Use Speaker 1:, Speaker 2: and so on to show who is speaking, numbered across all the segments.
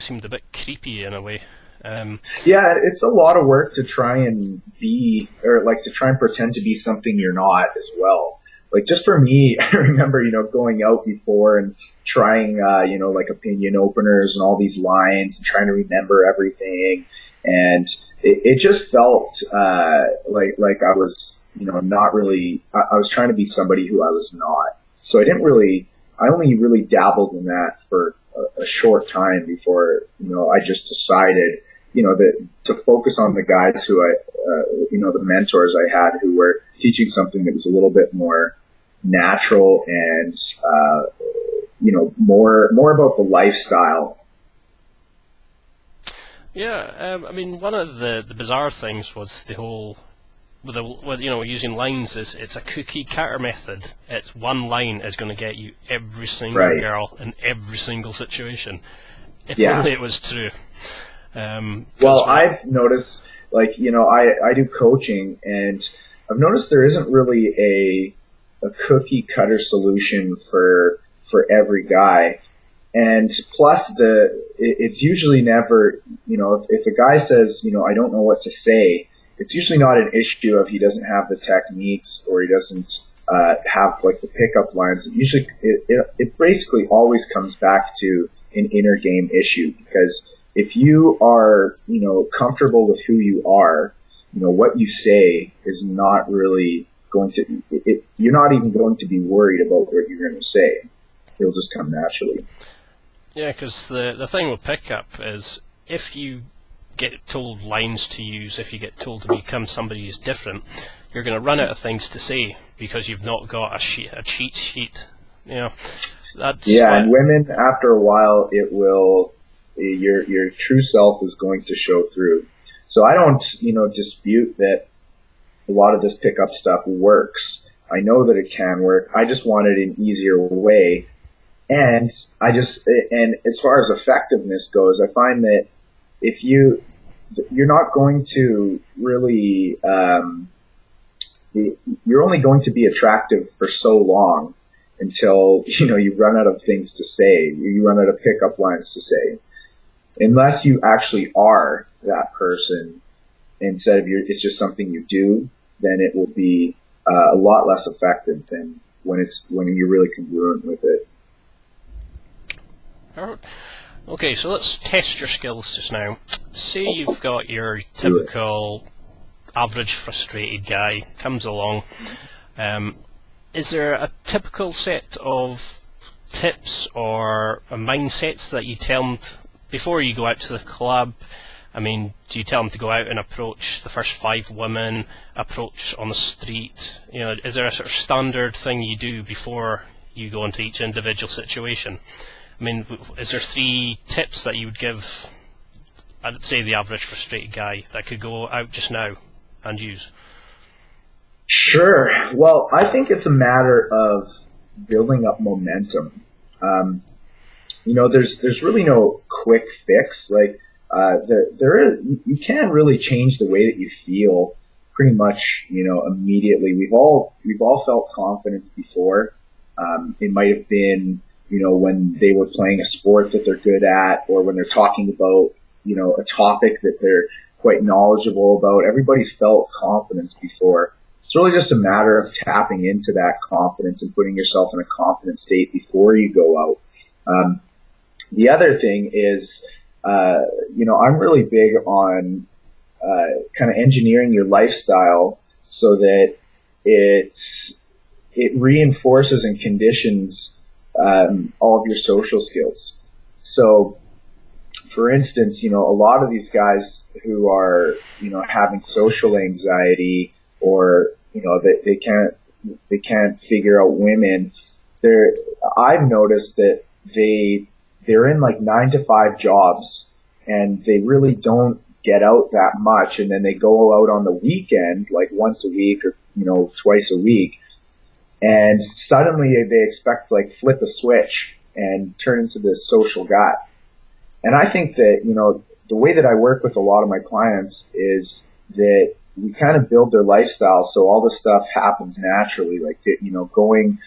Speaker 1: seemed a bit creepy in a way.
Speaker 2: Yeah, it's a lot of work to try and be, or like to try and pretend to be something you're not as well. Like just for me, I remember, going out before and trying, like opinion openers and all these lines and trying to remember everything. And it just felt, like I was, not really, I was trying to be somebody who I was not. So I only really dabbled in that for a short time before, I just decided, that to focus on the guys who the mentors I had who were teaching something that was a little bit more natural and, more about the lifestyle.
Speaker 1: Yeah, I mean, one of the bizarre things was the whole, using lines is it's a cookie cutter method. It's one line is going to get you every single girl in every single situation. If only it was true.
Speaker 2: Well, I've noticed, I do coaching, and I've noticed there isn't really a cookie cutter solution for every guy. And plus it's usually never, if a guy says, I don't know what to say, it's usually not an issue of he doesn't have the techniques or he doesn't have like the pickup lines. Usually it basically always comes back to an inner game issue, because if you are, comfortable with who you are, what you say is not really going to, you're not even going to be worried about what you're going to say. It'll just come naturally.
Speaker 1: Yeah, because the thing with pickup is if you get told lines to use, if you get told to become somebody who's different, you're going to run out of things to say because you've not got a cheat sheet. And
Speaker 2: women, after a while, it will, your true self is going to show through. So I don't, dispute that a lot of this pickup stuff works. I know that it can work. I just wanted an easier way. And and as far as effectiveness goes, I find that if you're not going to really, you're only going to be attractive for so long until, you run out of things to say, you run out of pickup lines to say. Unless you actually are that person instead of it's just something you do, then it will be a lot less effective than when you're really congruent with it.
Speaker 1: Okay, so let's test your skills just now. Say you've got your typical average frustrated guy comes along. Is there a typical set of tips or mindsets that you tell them before you go out to the club? I mean, do you tell them to go out and approach the first 5 women, approach on the street? Is there a sort of standard thing you do before you go into each individual situation? I mean, is there 3 tips that you would give, I'd say, the average frustrated guy that could go out just now and use?
Speaker 2: Sure. Well, I think it's a matter of building up momentum. There's really no quick fix. Like, you can really change the way that you feel pretty much, immediately. We've all felt confidence before. It might have been, when they were playing a sport that they're good at, or when they're talking about, a topic that they're quite knowledgeable about. Everybody's felt confidence before. It's really just a matter of tapping into that confidence and putting yourself in a confident state before you go out. The other thing is, I'm really big on kind of engineering your lifestyle so that it reinforces and conditions all of your social skills. So, for instance, a lot of these guys who are, having social anxiety, or, they can't figure out women, I've noticed that they're in like 9-to-5 jobs and they really don't get out that much. And then they go out on the weekend, like once a week or, twice a week. And suddenly they expect to like flip a switch and turn into this social guy. And I think that, the way that I work with a lot of my clients is that we kind of build their lifestyle so all this stuff happens naturally, like, going,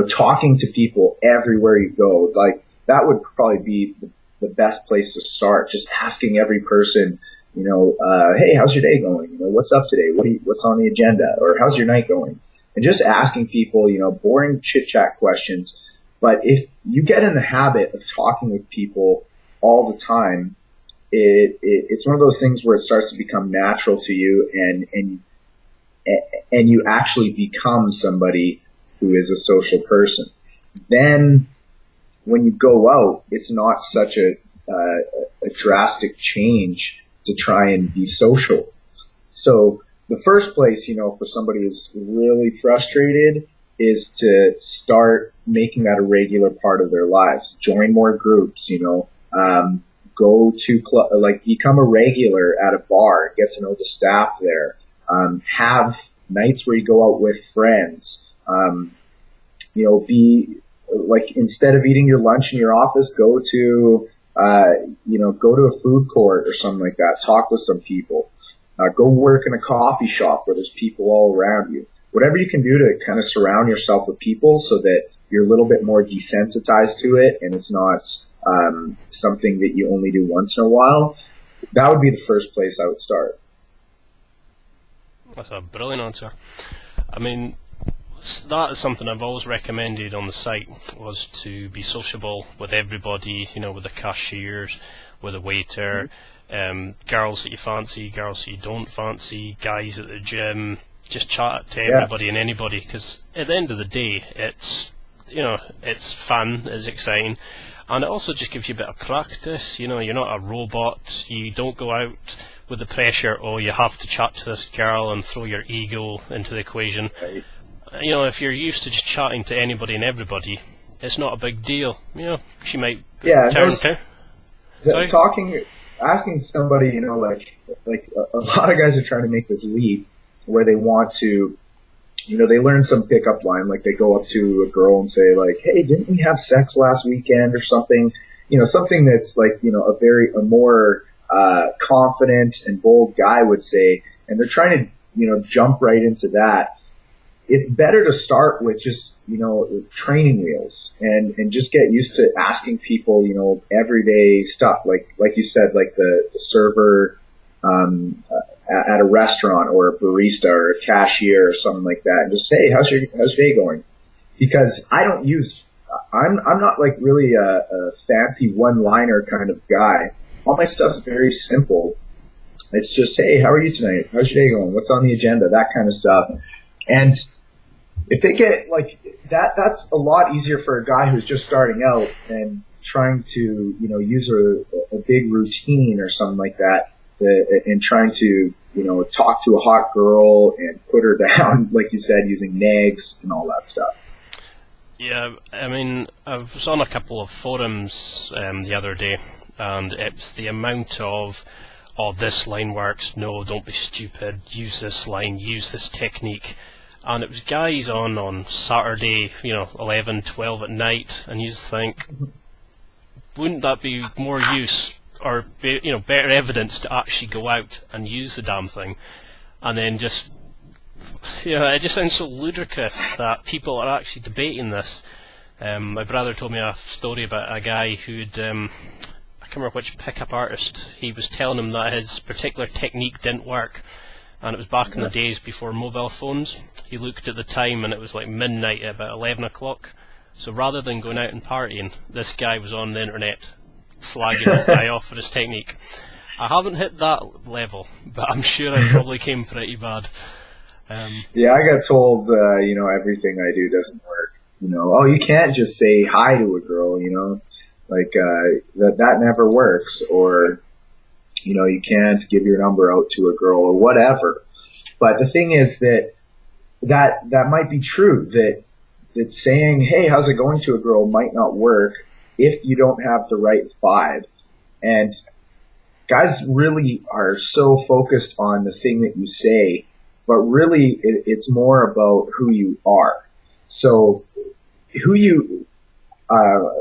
Speaker 2: talking to people everywhere you go. Like, that would probably be the best place to start. Just asking every person, hey, how's your day going? What's up today? What's on the agenda? Or how's your night going? And just asking people, boring chit chat questions. But if you get in the habit of talking with people all the time, it's one of those things where it starts to become natural to you, and you actually become somebody who is a social person. Then when you go out, it's not such a drastic change to try and be social. So the first place, for somebody who's really frustrated is to start making that a regular part of their lives. Join more groups, go to become a regular at a bar, get to know the staff there, have nights where you go out with friends, be like, instead of eating your lunch in your office, go to a food court or something like that. Talk with some people. Go work in a coffee shop where there's people all around you. Whatever you can do to kind of surround yourself with people so that you're a little bit more desensitized to it and it's not something that you only do once in a while. That would be the first place I would start.
Speaker 1: That's a brilliant answer. I mean, that is something I've always recommended on the site, was to be sociable with everybody, with the cashiers, with the waiter, girls that you fancy, girls that you don't fancy, guys at the gym. Just chat to everybody and anybody, because at the end of the day, it's fun, it's exciting, and it also just gives you a bit of practice. You're not a robot. You don't go out with the pressure, you have to chat to this girl and throw your ego into the equation. Right. If you're used to just chatting to anybody and everybody, it's not a big deal. She might
Speaker 2: asking somebody, like a lot of guys are trying to make this leap where they want to, they learn some pickup line, like they go up to a girl and say like, hey, didn't we have sex last weekend or something? Something that's like, a more confident and bold guy would say, and they're trying to, jump right into that. It's better to start with just, training wheels and just get used to asking people, everyday stuff. Like you said, like the server, at a restaurant, or a barista or a cashier or something like that, and just say, how's your day going? Because I'm not like really a fancy one-liner kind of guy. All my stuff's very simple. It's just, hey, how are you tonight? How's your day going? What's on the agenda? That kind of stuff. And if they get like that, that's a lot easier for a guy who's just starting out and trying to, use a big routine or something like that, and trying to, talk to a hot girl and put her down, like you said, using nags and all that stuff.
Speaker 1: Yeah, I mean, I was on a couple of forums the other day, and it's the amount of, this line works, no, don't be stupid, use this line, use this technique. And it was guys on Saturday, 11, 12 at night, and you just think, wouldn't that be more use, or better evidence to actually go out and use the damn thing? And then just, it just sounds so ludicrous that people are actually debating this. My brother told me a story about a guy who'd, I can't remember which pickup artist, he was telling him that his particular technique didn't work. And it was back in the days before mobile phones. He looked at the time and it was like midnight at about 11 o'clock. So rather than going out and partying, this guy was on the internet slagging this guy off for his technique. I haven't hit that level, but I'm sure I probably came pretty bad.
Speaker 2: Yeah, I got told, everything I do doesn't work. You can't just say hi to a girl, like, that never works, or, you can't give your number out to a girl or whatever. But the thing is that might be true, that saying, hey, how's it going to a girl might not work if you don't have the right vibe. And guys really are so focused on the thing that you say, but really it's more about who you are. So who you are,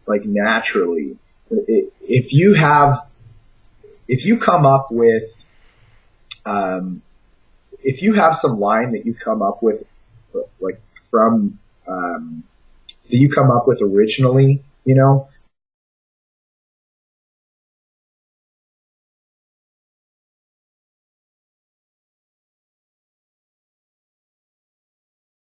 Speaker 2: like, naturally, if you come up with, if you have some line that you come up with, like, from, that you come up with originally,